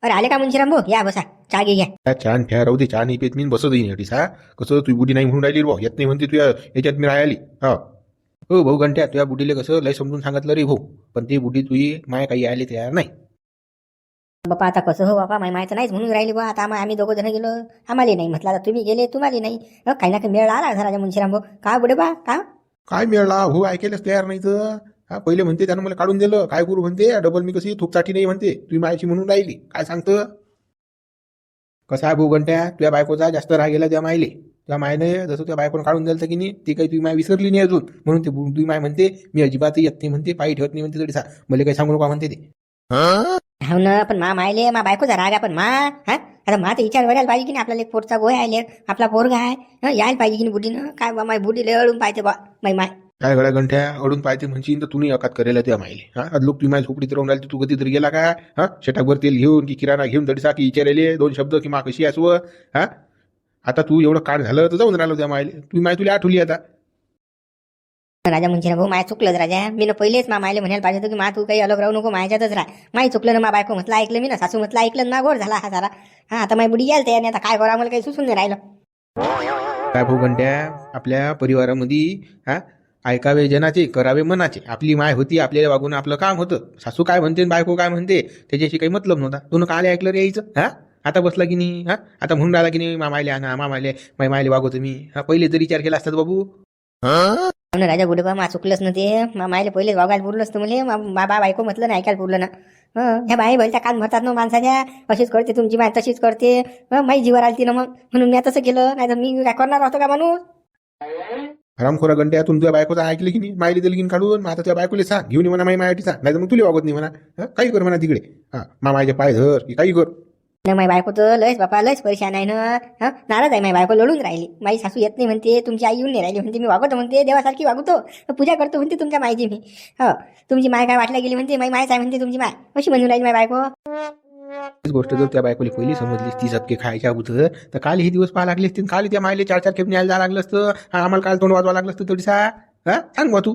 अरे आले का मुंशीराम भाऊ? या बसा, चहा घे घ्या. छान फॅर राहू दे, चहा नाही पेत मी बसत येईन अटीस. हा कसं तू बुडी नाही म्हणून राहिली रो, येत नाही म्हणते तुझ्या याच्यात मी राहिली. हा हो भाऊ घंट्या, तुझ्या बुडीले कसं लय समजून सांगितलं रे भाऊ, पण ती बुडी तुझी माय काही आली तयार नाही. बापा आता कसं हो बापा, माहिती नाहीच म्हणून राहिली बा. आता आम्ही दोघं जण गेलो, आम्हाला नाही म्हटलं. आता तुम्ही गेले, तुम्हाला नाही. काही ना काही मेळ आला घराच्या मुंशीराम भाऊ. का बुडे बा का? काय मिळाला हो, ऐकायलाच तयार नाही तर. हा पहिले म्हणते त्यानं मला काढून दिलं, काय करू म्हणते डबल मी कशी थुकसाठी नाही म्हणते, तुम्ही मायाची म्हणून राहिली. काय सांगतं कसा आहे भाऊ घंट्या, तुझ्या बायकोचा जास्त राग गेला त्या मायले. त्या मायने जसं त्या बायकोनं काढून दिलं की नाही, ती काही तुम्ही माय विसरली नाही अजून, म्हणून ते तुम्ही माय म्हणते मी अजिबात येत नाही म्हणते, पायी ठेवत नाही म्हणते. तरी मला काही सांगू नका म्हणते ते. हो ना, पण मायले मा बायकोचा राग आहे. पण हा आता मा तर विचार करायला पाहिजे की नाही, आपल्याला एक पोटचा गोय आले, आपला पोरगा आहे, यायला पाहिजे की नाही बुडीनं. काय बा माय बुडीला अडून पाहिजे बा माय. काय गळ्या घंट्या अडून पाहिजे म्हणशील तर तुम्ही अकात करेल त्या मायले. हा लोक तुम्ही माझ्या झोपडीत राहून राहिले, तू कधीतरी गेला का? हा शेटाकभर तेल घेऊन की किराणा घेऊन तडीसा की विचारले दोन शब्द की मा कशी असव. हा आता तू एवढं काढ झालं तर जाऊन राहिलो त्या मायले, तुम्ही माय तुला आठवली आता. राजा मुंशीराम भाऊ, माय चुकलं राजा. मी ना पहिलेच मायले म्हणायला पाहिजे होतं की मा तू काही अलग राहू नको, माझ्यातच राह. माही चुकलं ना, मा बायको म्हटलं ऐकलं मी ना, सासू म्हटलं ऐकलं ना, गोड झाला हा सारा. हा आता माय बुडी यायला तयार नाही. आता काय करा, मला काही सुचून नाही राहिलं. काय भाऊ घंट्या, आपल्या परिवारामध्ये हा ऐकावे जनाचे करावे मनाचे. आपली माय होती, आपल्याला वागून आपलं काम होतं. सासू काय म्हणते बायको काय म्हणते त्याच्याशी काही मतलब नव्हता. तुला काले ऐकलं रे यायचं. हा आता बसला की नाही, हा आता म्हणून राहिला की नाही मामायले आणा, मामायले मायले वागवतो मी. हा पहिले तरी विचार केला असतात बाबू. राजा बुडे बा मा चुकलंच ना ते. मायले पहिले वागायला पुरलं असतं मला. बाबा बायको म्हटलं ना, ऐकायला पुरलं ना. ह्या बाई भरच्या कान भरतात ना माणसाच्या. अशीच करते तुमची माय, तशीच करते. माई जीवर आलती ना, मग म्हणून मी तसं केलं. नाही तर मी काय करणार होतो का माणूस. हरामखोरा घंट्या, तुमच्या बायकोचा ऐकले की नाही, मायले दिली की काढून. आता त्या बायकोले सांग घेऊन ये म्हणा माहिती सांग, नाही तर मग तुला वागत नाही म्हणा. काही कर म्हणा तिकडे. हा मामाचे पाय धर की काही कर. नाही माय बायको तर लयच बापा लयच परेशान आहे ना. नाराज आहे माय बायको, लढून राहिली. माझी सासू येत नाही म्हणते, तुमची आई येऊन नाही राहिली म्हणते. मी वागवतो म्हणते, देवासारखी वागवतो, पूजा करतो म्हणते तुमच्या मायची मी. हो तुमची माय काय वाटल्या गेली म्हणते, मायच आहे म्हणते तुमची माय. अशी म्हणून राहिली माय बायको. तीच गोष्ट जर त्या बायकोली पहिली समजली, ती झपके खायच्या अगोदर तर काल हे दिवस पाहा लागले असते. काल त्या मायले 4-4 खेप न्यायला जायला लागलं असतं. आम्हाला काल तोंड वाजवा लागलं असतं थोडीसा. हा सांग बा तू.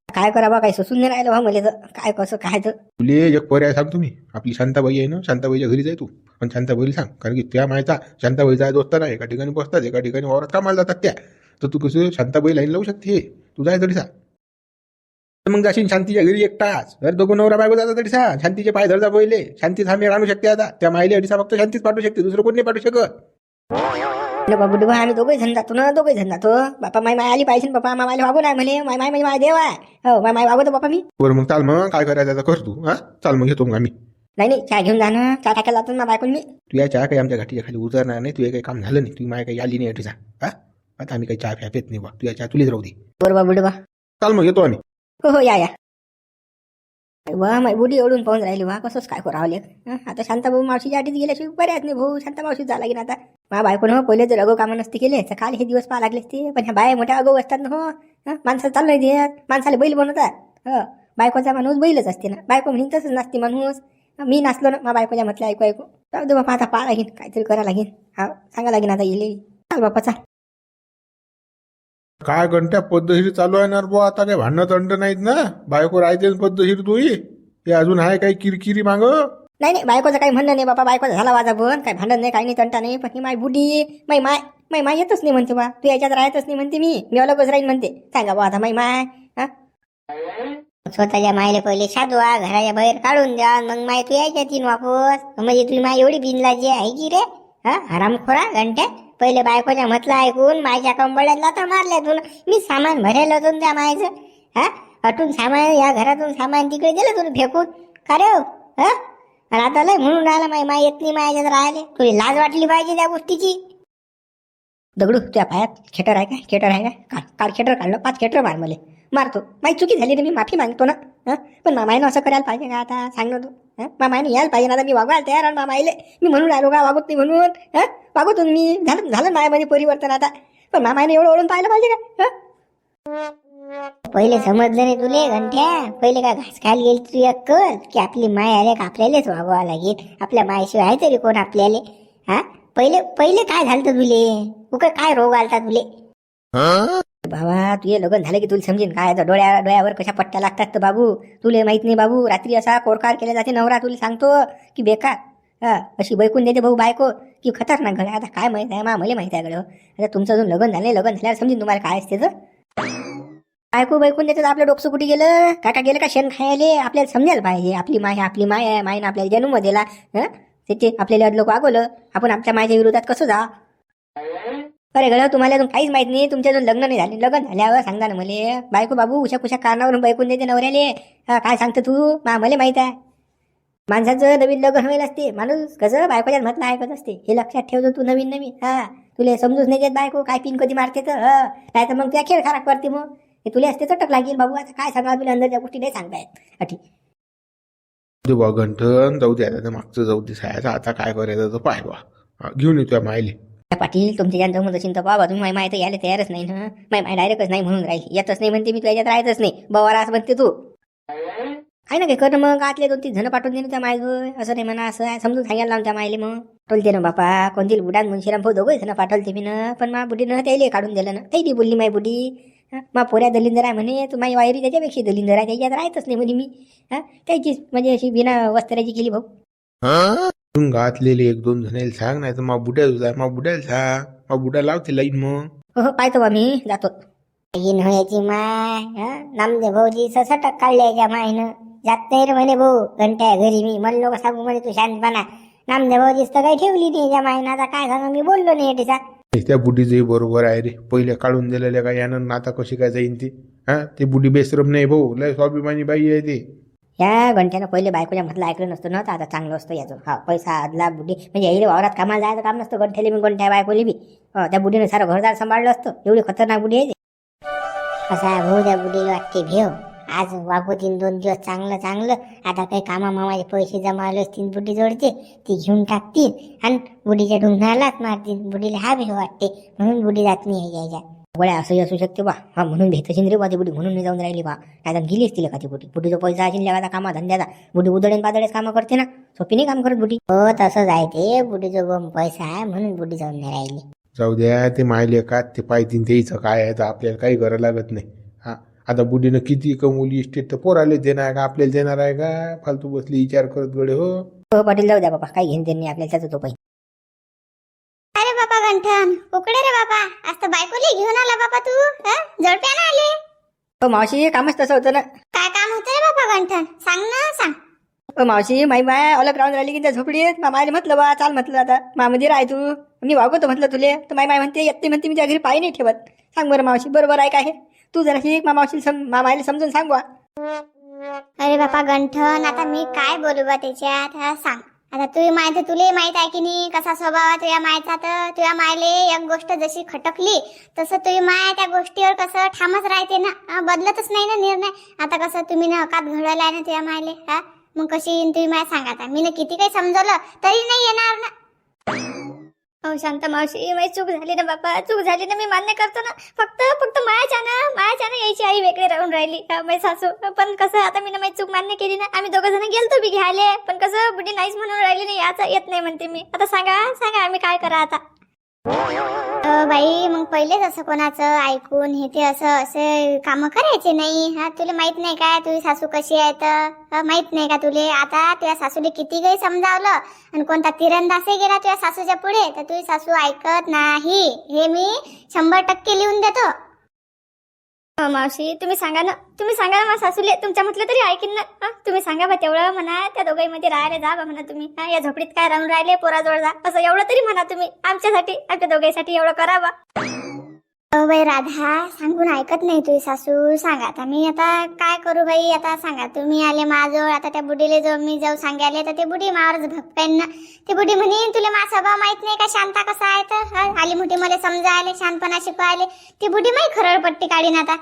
काय करा बा, काही सुचून नाही राहिलं बा मला तर. काय कसं काय तर. तुले एक पर्याय सांग तुम्ही, आपली शांताबाई आहे ना, शांताबाईच्या घरी जाय तू. पण शांताबाईला सांग, कारण की त्या मायचा शांताबाईचा दोस्त नाही. एका ठिकाणी बसतात, एका ठिकाणी वावरात कामाला जातात त्या. तर तू कसं शांताबाई लाईन लावू शकते, तू जाय तरी सांग. मग जाशील शांतीच्या घरी एकटाच. जर दोघं नवरा बायको जाता तरी सांग, शांतीचे पाय धरजा पहिले. शांती थांबे आणू शकते. आता त्या मायले अडीसा फक्त शांतीच पाठवू शकते, दुसरं कोण नाही पाठवू शकत. बाबू डुबा आम्ही दोघे जण जातो ना, दोघे जण जातो. बापा माय आली पाहिजे ना. बापा मायला वागू नाही म्हणे. माय म्हणजे माय देव आहे. हो माय वागवतो बापा मी. बरं मग चाल, मग काय करायचं आता कर तू. हा चाल मग येतो मग आम्ही. नाही चहा घेऊन जा ना, चहा टाकायला जातो ना बायकोन मी. तुझ्या चहा काही आमच्या घाटीच्या खाली उतरणार नाही. तुझे काही काम झालं नाही, तुम्ही माय काही आली नाही अटीसा. हा आता आम्ही काही चहा फ्या पेत नाही बा, तुझ्या चहा तुलीच राहू दे. बरोबर बुडे बा. चाल मग येतो आम्ही. हो या वा. माय बुडी एवढून पाहून राहिली वा. कसंच काय करावं लेख. आता शांता भाऊ मावशीच्या आठीच गेल्याशिवाय बऱ्याच नाही भाऊ. शांता मावशीच झाला की ना आता. मा बायकोनं पहिले जर अगो कामं नसते केले तर काल हे दिवस पाहा लागले असते. पण ह्या बाया मोठ्या अगो असतात ना हो. माणसाला चालू नाही देत, माणसाला बैल बनवतात. बायकोचा माणूस बैलच असते ना. बायको म्हणून तसंच नसते माणूस. मी नसलो ना, मा बायकोच्या म्हटलं ऐकू. जाऊ दे बापा, आता पाहा लागेल, काहीतरी करा लागेल. हा सांगा लागेल आता येईल. चाल बापा चाल. काय घंट्या पद्धतशीर चालू आहे ना बुवा. आता काय भांडणं तंड नाहीत ना, बायको राहते पद्धतशीर तुही. हे अजून आहे काही किरकिरी माग? नाही बायकोचं काही म्हणणं नाही बापा. बायकोचा झाला वाजा पण काही भांडण नाही, काही नाही, तंटा नाही. पण ही माय बुडी माय येतच नाही म्हणते बा. तू याच्यात राहतच नाही म्हणते. मी अलगच राहीन म्हणते. सांगा बा आता माय स्वतःच्या मायले पहिले साधवा, घराच्या बाहेर काढून द्या, मग माय तू यायच्या तीन वापस. म्हणजे तुझी माय एवढी बिनलाजी आहे की रे. हरामखोरा घंट्या. पहिले बायकोच्या म्हटलं ऐकून मायच्या कंबळ्याला तर मारल्या तुला. मी सामान भरेल होतो त्या मायचं. हटून सामान या घरातून सामान तिकडे दिलं तुला फेकून. का रे आणि आता लय म्हणून राहिला माय येत नाही माझ्यात राहिले. तुला लाज वाटली पाहिजे त्या गोष्टीची. दगडू तुझ्या पायात खेटर आहे काय? काल खेटर काढलं, 5 खेटर मार मले. मारतो. माझी चुकी झाली तर मी माफी मागतो ना. पण मामाईनं असं करायला पाहिजे का आता? सांग ना तू. मामाईनं यायला पाहिजे ना. आता मी वागवायला तयार आहे मामाईले. मी म्हणून राहिलो का वागत नाही म्हणून. वागवतो मी. झालं मायामध्ये परिवर्तन आता. पण मामाईनं एवढं ओढून पाहिलं पाहिजे का? पहिले समजलं नाही तुले घंट्या. पहिले काय घास खायला गेली तू अक्कल की आपली माय आले का आपल्यालाच वागवावं लागेल. आपल्या मायशिवाय आहे तरी कोण आपल्याला. पहिले काय झालं तुले? काय रोग आलता तुले? बाबा तुझे लग्न झालं की तुला समजेन काय डोळ्यावर कशा पट्ट्या लागतात तर बाबू. तुले माहित नाही बाबू. रात्री असा कोरकार केला जाते नवरा, तुला सांगतो की बेकार. हा अशी बैकून देते भाऊ बायको की खतरनाक गड्या. आता काय माहित आहे मला माहित आहे गड्या. आता तुमचं अजून लग्न झाल्यावर समजेल तुम्हाला काय असते तर. बायको बैकून देते तर आपलं डोकं कुठे गेलं, काका गेलं का शेण खायले. आपल्याला समजायला पाहिजे आपली माय आहे. मायनं आपल्याला जन्म दिला. त्याचे आपल्याला लोक वागवलं, आपण आपल्या मायच्या विरोधात कसं जा. अरे गड्या तुम्हाला अजून काहीच माहित नाही. तुमच्या अजून लग्न नाही झाले. लग्न झाल्यावर सांगा ना मले. बायको बाबू उशा कारणावरून बैकून देते नवऱ्याले. काय सांगतो तू मला माहित आहे. माणसाचं नवीन लग्न व्हायला असते. माणूस कसं बायकोच्यात म्हटलं ऐकत असते. हे लक्षात ठेवतो तू नवीन. तुला समजूच नाही देत बायको काय पिन कधी मारते तर. नाही तर मग त्या खेळ खराब करते. मग हे तुला असते चटक लागेल बाबू. आता काय सांगा तुला अंदरच्या गोष्टी नाही सांगता येत. अठी गंठन जाऊ दे आता मागचं जाऊ दे सायचं. आता काय करायचं तर पाय बा घेऊन येतो मायले. पाटील तुमच्या ज्यांचं जमत असेल तर बाबा तुम्ही माहिती यायला तयारच नाही ना. माय डायरेक्टच नाही म्हणून राहील. येतच नाही म्हणते मी, तुझ्या याच्यात राहायचंच नाही बवारा असं म्हणते तू. काय ना काय कर मग. आतले 2-3 जण पाठवून दे ना त्या मायगं. असं नाही म्हणा, असं समजून सांगायला लावून त्या मायले. मग पाठवलते ना बापा. कोणती बुडान मुंशीराम भाऊ दोघं जण पाठवलते मी ना. पण मा बुडीनं त्याला काढून दिलं ना. त्याही बोलली माय बुडी मा पोऱ्या दलिंदर आहे म्हणे. तू माई वायरी त्याच्यापेक्षा दलिंदर आहे. त्याच्यात राहायचंच नाही म्हणे मी. त्याची म्हणजे अशी बिना वस्त्राची केली भाऊ. घातलेले 1-2 जण सांग, नाही तर मा बुड्याला सांग. मा बुड्या लावते लाईन मग. हो पाहतो बा मी जातो. याची माय नामदेव भाऊजी सटक काढले याच्या मायनं. जात नाही रे म्हणे भाऊ घंट्या घरी. मी म्हणलो का सांगू म्हणे तू शांतपणा. नामदेव भाऊजीच तर काही ठेवली नाही याच्या मायनं. आता काय सांगा मी बोललो नाही याचा. त्या बुडीचंही बरोबर आहे रे. पहिले काढून दिलेल्या का यानं आता कशी काय जाईन ती. ते बुडी बेसरम नाही भाऊ. लय स्वाभिमानी बाई आहे ती. या घंट्यानं पहिले बायकोच्या म्हटलं ऐकलं नसतं ना. तर आता चांगलं असतं याचं. पैसा आदला बुडी म्हणजे यायला वावरात कामाला जायचं काम नसतं. गंठ्याला मी गंठ्या बायकोली बी त्या बुडीनं सारं घरदार सांभाळलं असतं. एवढी खतरनाक बुडी आहे. असा भाऊ त्या बुडीला वाटते भेव. आज वागवतीन 2 दिवस चांगलं. आता काही कामामामाचे पैसे जमावले असतील बुडी जोडते. ती घेऊन टाकतील आणि बुडीच्या ढुंगणालाच मारतील. बुडीला हा भेव वाटते म्हणून बुडी जात नाही यायच्या. गोळ्या असंही असू शकते बा. म्हणून भेटशील रे बा ती बुडी. म्हणून मी जाऊन राहिली बा. काय गेलीच तिला का ती बुडी. बुडीचा पैसा असेल लेवाचा कामा धंद्याचा. बुडी उदळेन पादळेच कामं करते ना. सोपी नाही काम करत बुडी. हो तसंच आहे ते. बुडीचा बम पैसा आहे म्हणून बुडी जाऊन नाही राहिली. जाऊ द्या ते मायले का ते पाहिजे तेच काय आहे तर आपल्याला काही करायला लागत नाही. आता बुडीनं किती कमवली इस्टेट तर पोराले देणार आहे का आपल्याला देणार आहे का. फालतू बसली विचार करत गडे. हो पाटील जाऊ द्या बाबा. काही घेऊन त्यांनी आपल्याला त्याचा तो पैसा. अरे बाबा गंठन उकडे रे बाबा. आज तर बायकोली घेऊन आला बाबा तू. जोडप्यानं आले. हो मावशी कामच तसं होतं ना. काय काम होतं रे बाबा गंठन सांग ना सांग. हो मावशी माय अलग राहून राहिली की त्या झोपडीत. मायला म्हटलं बा चाल म्हटलं आता मामध्ये राह तू. मी वागवतो म्हटलं तुले तर माय म्हणते येते म्हणते मी त्या घरी पाय नाही ठेवत. सांग बरं मावशी बरोबर आहे काय हे. तू जरा मावशी मामाला समजून सांग बा. अरे बापा गंठन आता मी काय बोलू बा त्याच्यात. सांग आता तुझी माय तर तुला माहित आहे की नाही कसा स्वभाव आहे तुझ्या मायचा. तर तुझ्या मायले एक गोष्ट जशी खटकली तसं तुझी माय त्या गोष्टीवर कसं ठामच राहते ना. बदलतच नाही ना निर्णय. आता कसं तुम्ही ना हकात घडवला आहे ना तुझ्या मायले. मग कशी तुझी माय सांगा. आता मी किती काही समजवलं तरी नाही येणार ना. हो शांत मावशी माझी चूक झाली ना बाबा. चूक झाली ना मी मान्य करतो ना. फक्त मायाच्या यायची आई वेगळी राहून राहिली माझी सासू. पण कसं आता मी ना माझी चूक मान्य केली ना. आम्ही 2 जण गेलतो बी घ्यायले. पण कसं बुडी नाहीच म्हणून राहिली नाही. याचा येत नाही म्हणते मी. आता सांगा आम्ही काय करा आता. बाई मग पहिलेच असं कोणाचं ऐकून हे ते असे काम करायचे नाही. तुला माहित नाही काय तुझी सासू कशी आहे तर. माहित नाही का तुले. आता तुझ्या सासूला किती काही समजावलं आणि कोणता तिरंदाजही गेला तुझ्या सासूच्या पुढे तर तुझी सासू ऐकत नाही. हे मी 100% लिहून देतो. मावशी तुम्ही सांगा ना माझ्या सासूले. तुमच्या म्हटलं तरी ऐकीन ना. तुम्ही सांगा बा तेवढं म्हणा. त्या दोघांमध्ये राहायला जा बा म्हणा तुम्ही. या झोपडीत काय राहून राहिले पोराजवळ जा असं एवढं तरी म्हणा तुम्ही. आमच्यासाठी आमच्या दोघांसाठी एवढं करा बा. बाई राधा सांगून ऐकत नाही तुझी सासू. सांगा आता मी आता काय करू बाई. आता सांगा तुम्ही आले माझ्याजवळ. आता त्या बुडीले जो मी जाऊ सांगायले तर ते बुडी मावरच भक्ताईन ना. ते बुडी म्हणे तुला माझा स्वभाव माहित नाही का शांता कसा आहे तर. आली मोठी मला समजायले शांतपणा शिकवायले. ती बुडी माही खरडपट्टी काढीन आता.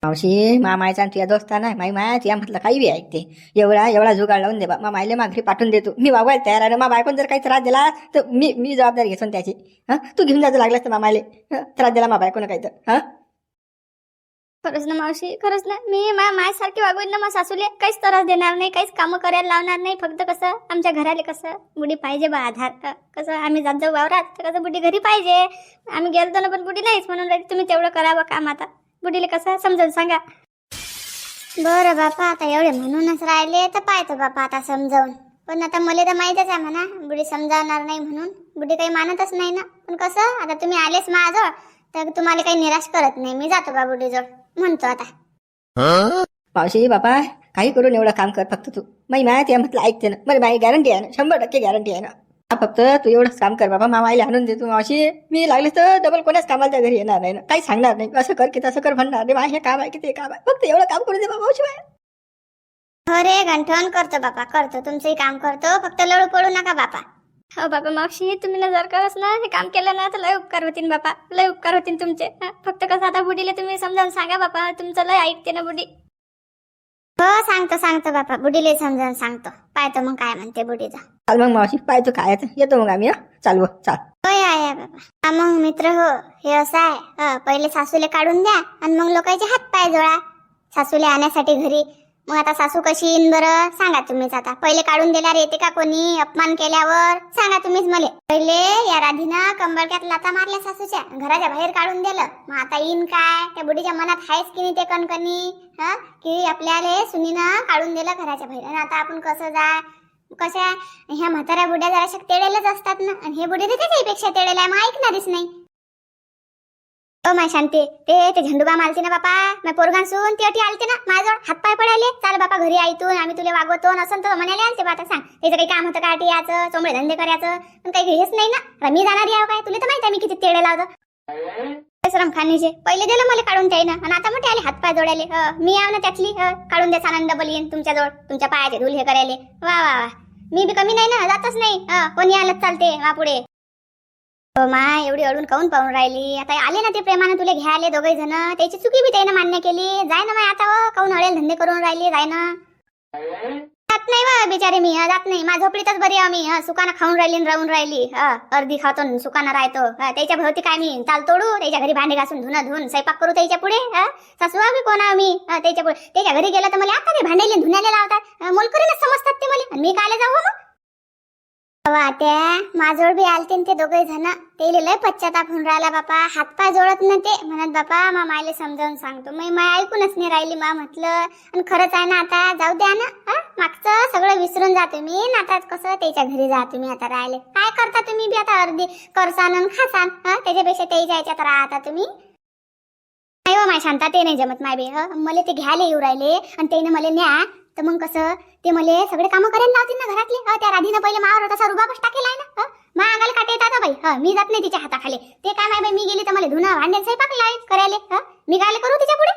मावशी मामायचा तुझ्या दोस्ताना माय तुया म्हटलं काही बी ऐकते. एवढा जुगाड लावून दे बा. मायले माघरी पाठवून देतो. मी वागवायला तयार आहे. मा बायकोन जर काही त्रास दिला तर मी जबाबदारी घेतो त्याची. तू घेऊन जायचं लागलास तर मामाले त्रास दिला मा बायकोनं काही तर. खरंच ना मावशी खरंच ना. मी माझ्यासारखी वागवेन ना. माझ्या सासूले काहीच त्रास देणार नाही. काहीच कामं करायला लावणार नाही. फक्त कसं आमच्या घराले कसं बुडी पाहिजे बा आधार. कसं आम्ही जात जाऊ वावरात तर कसं बुडी घरी पाहिजे. आम्ही गेलतो ना पण बुडी नाहीच म्हणून राहिली. तुम्ही तेवढं करा बा काम आता. बुडीले कसं समजून सांगा. बरं बापा आता एवढे म्हणूनच राहिले तर पाहतो बापा आता समजावून. पण आता मला तर माहीतच आहे म्हणा बुडी समजावणार नाही म्हणून. बुडी काही मानतच नाही ना. पण कसं आता तुम्ही आलेच माझ्याजवळ तर तुम्हाला काही निराश करत नाही. मी जातो बा बुडीजवळ म्हणतो आता. मावशी बापा काही करून एवढं काम कर फक्त तू. माझी माया त्या म्हटलं ऐकते ना. मला माझी गॅरंटी आहे ना, 100% गॅरंटी आहे ना. फक्त तू एवढंच काम कर बाबा. मामाईला आणून देतो मावशी. मी लागले तर डबल कोणाच कामाच्या घरी येणार नाही ना. काही सांगणार नाही. असं कर की तसं कर म्हणणार नाही. माझे हे काम आहे की ते काम आहे. फक्त एवढं काम करू दे बाबा मावशी बाय. हो रे गंठन करतो बापा करतो. तुमचंही काम करतो. फक्त लढू पडू नका बापा. हो बाबा मावशी तुम्ही ना जर करस ना हे काम केलं ना तर लय उपकार होतील बापा. लय उपकार होतील तुमचे. फक्त कसं आता बुडीला तुम्ही समजावून सांगा बापा. तुमचं लय ऐकते ना बुडी. हो सांगतो बापा. बुडीला समजावून सांगतो. पाहतो मग काय म्हणते बुडीचा. चाल मग मावशी पाय तू काय येतो मग आम्ही. चाल चाल. होय आहे बाबा. हा मग मित्र हो हे असं आहे. पहिले सासूले काढून द्या आणि मग लोकांचे हात पाय जोडा सासूले आणण्यासाठी घरी. मग आता सासू कशी येईन बरं सांगा तुम्हीच. आता पहिले काढून दिल्यावर येते का कोणी? अपमान केल्यावर सांगा तुम्हीच मला. पहिले या राधीनं कंबरक्यात लाता मारल्या सासूच्या. घराच्या बाहेर काढून दिलं. मग आता येईन काय? त्या बुडीच्या मनात आहेच की नाही ते कणकणी की आपल्याला सुनीनं काढून दिलं घराच्या बाहेर. आणि आता आपण कसं जा कशा ह्या म्हाताऱ्या बुड्या जराशा तेडेलच असतात ना. आणि हे बुडे तर त्याच्यापेक्षा तेडेल आहे. मग ऐकणारच नाही. ओ माय शांती ते झंडूबा मालती ना बापा. मी पोरगांसून ते अटी आलते ना माझ्याजवळ हातपाय पडायले. चाल बापा घरी आईतून आम्ही तुला वागवतो असं तर म्हणाले आलते बा. आता सांग त्याचं काही काम होतं का अटी याचं चोंबडे धंदे करायचं. पण काही हेच नाही ना. मी जाणार यावं काय? तुला तर माहिती आहे मी किती तेडे लावतो. श्रमखानीचे पहिले दिलं मला काढून त्याईनं. आणि आता मोठे आले हातपाय जोडायले. मी याव ना त्यातली. काढून द्याच आनंद डबल येईन तुमच्याजवळ. तुमच्या पायाचे धूल हे करायले. वा वा वा. मी बी कमी नाही ना. जातच नाही. कोणी आलंच चालते वा पुढे. हो मा एवढी अडून काऊन पाहून राहिली? आता आले ना ते प्रेमानं तुला घ्यायले दोघे जण. त्याची चुकी बी त्यानं मान्य केली. जाय ना माय आता. काऊन अडेल धंदे करून राहिली? जाय ना. जात नाही वा बिचारे मी. जात नाही. माझ्या झोपडीतच बरी आहे मी. सुकाना खाऊन राहिली राहून राहिली. अर्धी खातो सुकाना राहतो. त्याच्या भोवती काय मी चाल तोडू? त्याच्या घरी भांडे घासून धुवून स्वयंपाक करू त्याच्या पुढे? सासू बी कोण आहे मी त्याच्या पुढे? त्याच्या घरी गेलं तर मला आता ते भांडेले धुण्याले लावतात. मोलकरीनच समजतात ते मला. मी कायले जाऊ मग? त्या माझ्याजवळ बी आलते ते दोघे जण. ते लय पश्चाताप होऊन राहिला बापा. हातपाय जोडत ना ते म्हणत बापा मा मायले समजावून सांगतो. माय ऐकूनच नाही राहिली. मा म्हटलं आणि खरंच आहे ना. आता जाऊ द्या ना. मागचं सगळं विसरून जा तुम्ही. आता कसं त्याच्या घरी जा तुम्ही. आता राहिले काय करता तुम्ही बी आता अर्धी करसान आणि खासान. त्याच्यापेक्षा त्याच्या याच्यात राहता तुम्ही. नाही माय शांता ते नाही जमत माय बी. मला ते घ्यायला येऊ राहिले आणि त्याने मला न्या तर मग कसं ते मला सगळे कामं करायला लावतील ना घरातले. त्या राधीनं पहिले मावर तसा रुबाबच टाकेला आहे ना. मा अंगाला काटे येतात बाई. मी जात नाही तिच्या हाताखाली. ते काय माय बाई मी गेली तर मला धुणं भांड्याला स्वयंपाक लावेल करायला. मी काय करू तिच्या पुढे?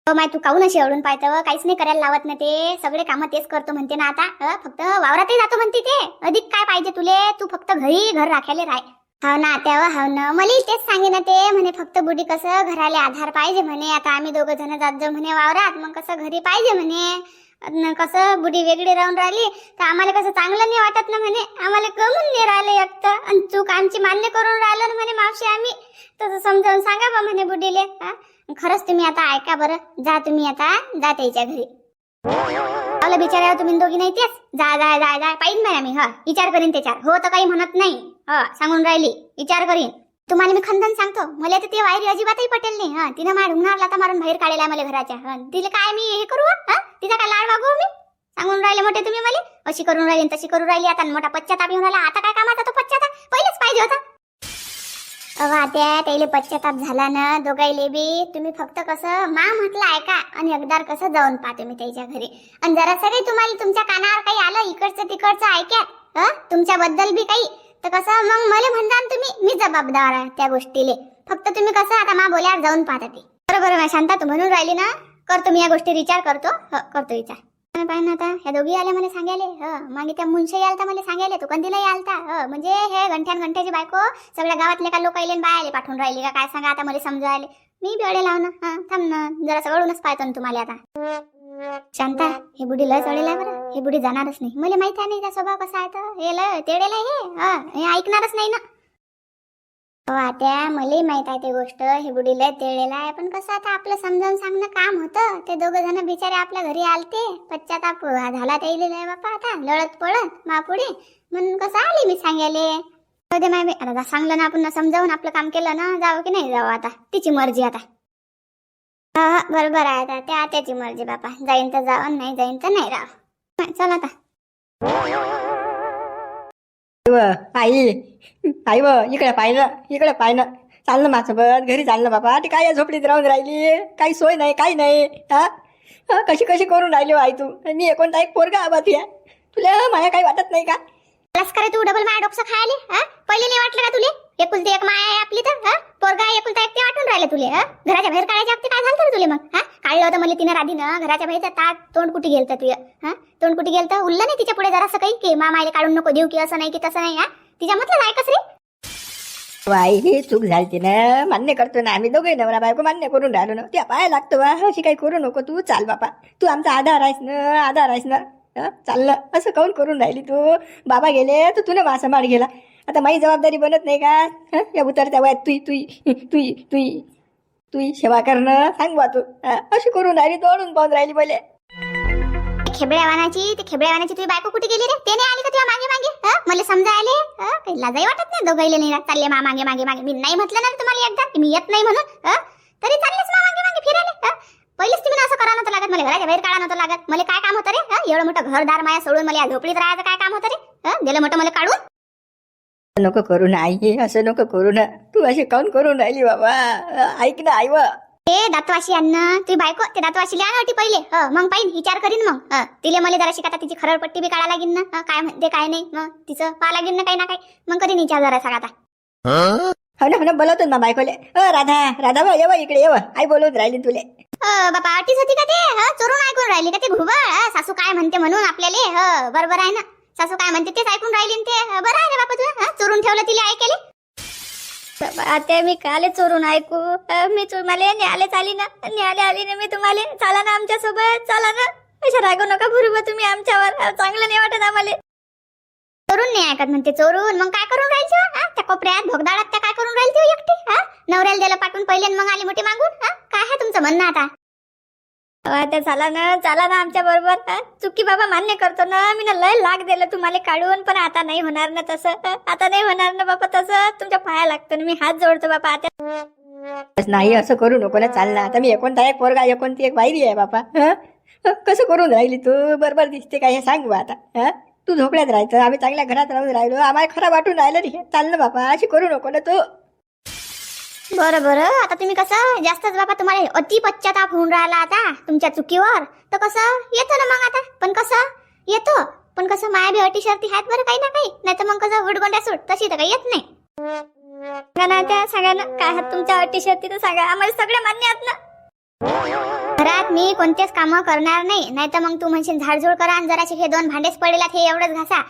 माय तू काऊन अशी अडून पाहतं? काहीच नाही करायला लावत ना ते. सगळे कामं तेच करतो म्हणते ना आता. फक्त वावरातही जातो म्हणते ते. अधिक काय पाहिजे तुले? तू फक्त घरी घर राखायला राह. हाव ना त्यावर हाव ना. मला तेच सांगे ना ते म्हणे फक्त बुडी कसं घराला आधार पाहिजे म्हणे. आता आम्ही दोघं जण जात जाऊ म्हणे वावरात. मग कसं घरी पाहिजे म्हणे. कसं बुडी वेगळी राहून राहिली तर आम्हाला कसं चांगलं नाही वाटत ना म्हणे. आम्हाला गमून नाही राहिले एकटं. आणि चूक आमची मान्य करून राहिलो ना म्हणे मावशी आम्ही. तसं समजावून सांगा बा म्हणे बुडीले. खरंच तुम्ही आता ऐका बरं. जा तुम्ही आता जा त्याच्या घरी. बिचाऱ्यावर तुम्ही दोघी नाही तेच जा जाय जाय जाय पाहिजे नाही आम्ही. विचार करीन त्याच्यावर. हो तर काही म्हणत नाही. सांगून राहिली विचार करीन. तुम्हाला मी खंदन सांगतो. मला तर ते वायरी अजिबातही पटेल नाही. तिनं माझ्या ढुंगणावर लाता मारून बाहेर काढलेला मला घराच्या. तिला काय मी हे करू? तिचा काय लाड वागू मी? सांगून राहिले मोठे तुम्ही मला. अशी करून राहिली तशी करून राहिली. आता मोठा पश्चाताप येऊन राहिला. आता काय कामाचा तो पश्चाताप? पहिलेच पाहिजे होता. त्याला पश्चाताप झाला ना दोघाईले बी. तुम्ही फक्त कसं मा म्हटलं ऐका आणि एकदार कसं जाऊन पहा तुम्ही त्याच्या घरी. आणि जरा सगळे तुम्हाला तुमच्या कानावर काही आलं इकडचं तिकडचं ऐक्यात तुमच्याबद्दल बी काही तर कसं मग मला म्हणता तुम्ही. मी जबाबदार आहे त्या गोष्टीले. फक्त तुम्ही कसं आता मा बोल्यावर जाऊन पाहता ते. बरोबर शांता तू म्हणून राहिली ना. करतो मी या गोष्टी विचार करतो. करतो विचार. पाहिजे ना आता ह्या दोघी आल्या मला सांगायले. मागे त्या मुंशी आलता मला सांगायले. तू कंदीलाही आलता. म्हणजे हे घंट्याची बायको सगळ्या गावातले का लोक आले बायाले पाठवून राहिली का काय सांगा आता मला समजायले. मी बेवडे लाव ना. थांब ना जरा सगळूनच पाहतो ना तुम्हाला आता. शांता हे बुडी लय चढेल आहे बरं. हे बुडी जाणारच नाही. मला माहिती आहे नाही त्या स्वभाव कसा आहे तर. हे लय तेडेल आहे. हे ऐकणारच नाही ना. त्या मलाही माहित आहे ते गोष्ट. हे बुडी लय तेडेल आहे. पण कसं आता आपलं समजावून सांगणं काम होतं. ते दोघं जण बिचारे आपल्या घरी आलते. पश्चाताप झाला त्याईले लय बापा. आता लढत पडत मा पुढे म्हणून कसं आली मी सांगायले. माय आता सांगलं ना आपण समजावून आपलं काम केलं ना. जावं की नाही जावं आता तिची मर्जी आता. बरोबर आहे आता. त्याची मर्जी बापा. जाईन तर जावं नाही जाईन तर नाही राव. चल आता. आई आई व इकडे पाय ना चाल ना माझ्यासोबत घरी चाल ना बाबा. ती काय या झोपडीत राहून राहिली, काही सोय नाही काही नाही. कशी कशी करून राहिली हो आई तू. मी एकोणता एक पोरगा आबा तुला मला काही वाटत नाही का? प्लस करे तू डबल माया डोकं खायले. पहिले नाही वाटलं का तुले एकुलती एक माया आहे आपली तर पोरगा एकुलता एक ते वाटून राहिले तुले. घराच्या बाहेर काढायच्या बाबतीत काय झालं तुले मग? काढलं होतं मला तिने राधीनं घराच्या बाहेर ताट तोंड कुठे गेलतं तुझं. तोंड कुठे गेलतं उरलं नाही तिच्या पुढे जरासं काही की मामाला काढून नको देऊ की असं नाही की तसं नाही. तिच्या म्हटलं नाही कस रे आई ही चूक झाली ना, मान्य करतो ना आम्ही दोघे नवरा बायको मान्य करून राहिलो ना. त्या पाया लागतो बा, अशी काही करू नको तू. चाल बापा तू आमचा आधार आहेस ना चाल ना. असं काऊन करून राहिली तू? बाबा गेले तर तुला मा सांभाळ गेला. आता माझी जबाबदारी बनत नाही का? या उतरत्या वयात तुई सेवा करणं सांग बा तू. अशी करून राहिली तोडून पाहून राहिली पहिले. खेबड्यावानाची तुझी बायको कुठे गेली रे? ते नाही आली का तुझ्या मागे मागे? मला समजा आले काही लाजाही वाटत नाही दोघाईले नाही चालले मा मागे मागे मागे. मी नाही म्हटलं ना तुम्हाला एकदा की मी येत नाही म्हणून तरी चाललेच मा मागे मागे फिरायले. पहिलेच तुम्ही असं करा नव्हतं लागत, मला घराच्या बाहेर काढा नव्हतं लागत. मला काय काम होतं रे? एवढं मोठं घरदार माया सोडून मला या झोपडीत राहायचं काय काम होतं रे? दिलं मोठं मला काढून. नको करू ना आई, असं नको करू ना. तू अशी काऊन करून राहिली बाबा? ऐक ना आई व ते दातवाशी अन्न तुझी बायको ते दातवाशी लिहा नव्हती पहिले. मग पाहिजे विचार करीन मग. तिले मला जरा शिकाता तिची खरडपट्टी बी काढा लागेल ना. काय म्हणते काय नाही मग तिचं पाहा लागेल ना काही ना काही. मग कधी विचार जरा सगळा आता. हो ना बोलवतो ना बायकोले. राधा बा येव इकडे येव. आई बोलवत राहिली तुले. बाबा अटीच होती का ते? चोरून ऐकून राहिली का ते घुबळ? सासू काय म्हणते म्हणून आपल्याला बरोबर आहे ना. सासू काय म्हणते तेच ऐकून राहिली ते. बरं आहे ना बापा तुला चोरून ठेवलं तिला ऐकेले. बाबा आता मी काले चोरून ऐकू? मी तुम्हाला न्यायालय आली ना मी तुम्हाला. चला ना आमच्या सोबत चला ना. अशा रागू नका भरू बा तुम्ही आमच्यावर. चांगलं नाही वाटत आम्हाला. चोरून नाही ऐकत म्हणते चोरून. मग काय करून राहायचं? त्या कोपऱ्यात भोगदाळात त्या काय करून राहिली एकटी? नवऱ्याला दिलं पाठवून पहिले मग आली मोठी मागून. काय आहे तुमचं म्हणणं आता? आता चला ना आमच्या बरोबर. चुकी बाबा मान्य करतो ना. मी ना लय लाग दिलं तुम्हाला काढून, पण आता नाही होणार ना तसं. आता नाही होणार ना बाबा तसं. तुमच्या पाया लागतो ना. मी हात जोडतो बाबा आता. नाही असं करू नको ना. चाल ना. आता मी एकोणता एक पोरगा एकोणती एक वायरी आहे बापा. कसं करून राहिली तू? बरोबर दिसते काय हे सांग बा आता. तू झोपड्यात राहायचं, आम्ही चांगल्या घरात राहून राहिलो. आम्हाला खरं वाटून राहिलं रे. चाल ना बापा, अशी करू नको ना तू. बरं आता तुम्ही कसं जास्तच बाबा तुम्हाला अति पश्चाताप होऊन राहिला आता तुमच्या चुकीवर. तर कसं येतो ना मग आता. पण कसं येतो पण कसं माया बी अटी शर्ती आहेत बरं काही ना काही. नाही तर मग कसं उडगोंड्या सूट तशी तर काही येत नाही. सांगा ना काय आहेत तुमच्या अटी शर्ती तर सांगा. आम्हाला सगळे मान्य आहेत ना. घरात मी कोणतेच कामं करणार नाही तर मग तू म्हणशील झाडझूड करा आणि जराशी हे 2 भांडेच पडेलात हे एवढंच घासा.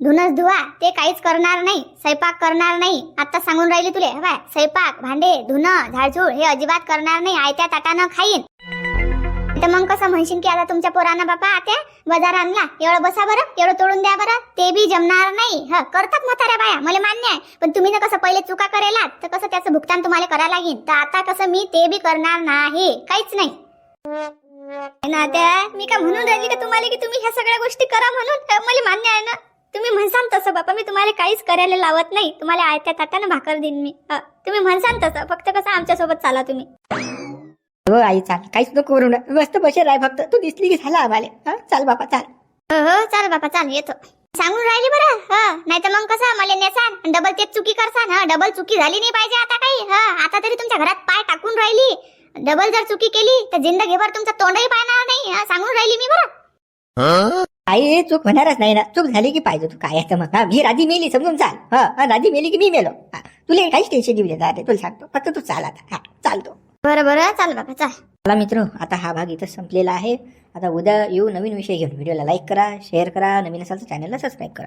धुनच धुवा ते काहीच करणार नाही. स्वयंपाक करणार नाही. आता सांगून राहिली तुले. बाय स्वयंपाक भांडे धुणं झाडझूड हे अजिबात करणार नाही. आयत्या ताटानं खाईन. तर मग कसं म्हणशील की आता तुमच्या पोरांना बापा आत्या बाजार आणला एवढं बसा बरं एवढं तोडून द्या बरं. ते बी जमणार नाही. करतात म्हाताऱ्या बाया मला मान्य आहे. पण तुम्ही ना कसं पहिले चुका करेलात तर कसं त्याचं भुगतान तुम्हाला करायला लागेल. तर आता कसं मी ते बी करणार नाही काहीच नाही. नात्या मी का म्हणून राहिली का तुम्हाला की तुम्ही ह्या सगळ्या गोष्टी करा म्हणून? मला मान्य आहे ना. तुम्ही म्हणसान तसं बापा. मी तुम्हाला काहीच करायला लावत नाही. तुम्हाला आयत्या ताटानं भाकर देईन मी. तुम्ही म्हणसान तसं. फक्त कसं आमच्या सोबत चाला तुम्ही. हो आई चाल, काहीच नको करू ना. मस्त बसे राय फक्त. तू दिसली की झाला आम्हाला. चाल बापा चाल. हो चाल बापा चाल येतो. सांगून राहिली बरं. नाही तर मग कसं मला नेसान डबल तेच चुकी करसान. डबल चुकी झाली नाही पाहिजे आता काही. आता तरी तुमच्या घरात पाय टाकून राहिली. डबल जर चुकी केली तर जिंदगीभर तुमचा तोंडही पाहणार नाही. सांगून राहिली मी बरं. आई चूक होणारच नाही ना. चूक झाली की पाहिजे तू काय असतं मग. ही राधी मेली समजून चाल. राधी मेली की मी मेलो. तुला काहीच टेन्शन येऊ देणार तुला सांगतो. फक्त तू चाल आता. चालतो. बरं चाल बाबा चाल. चला मित्र आता हा भाग इथं संपलेला आहे. आता उद्या येऊ नवीन विषय घेऊन. व्हिडिओला लाईक करा शेअर करा. नवीन असाल तर चॅनलला सबस्क्राईब करा.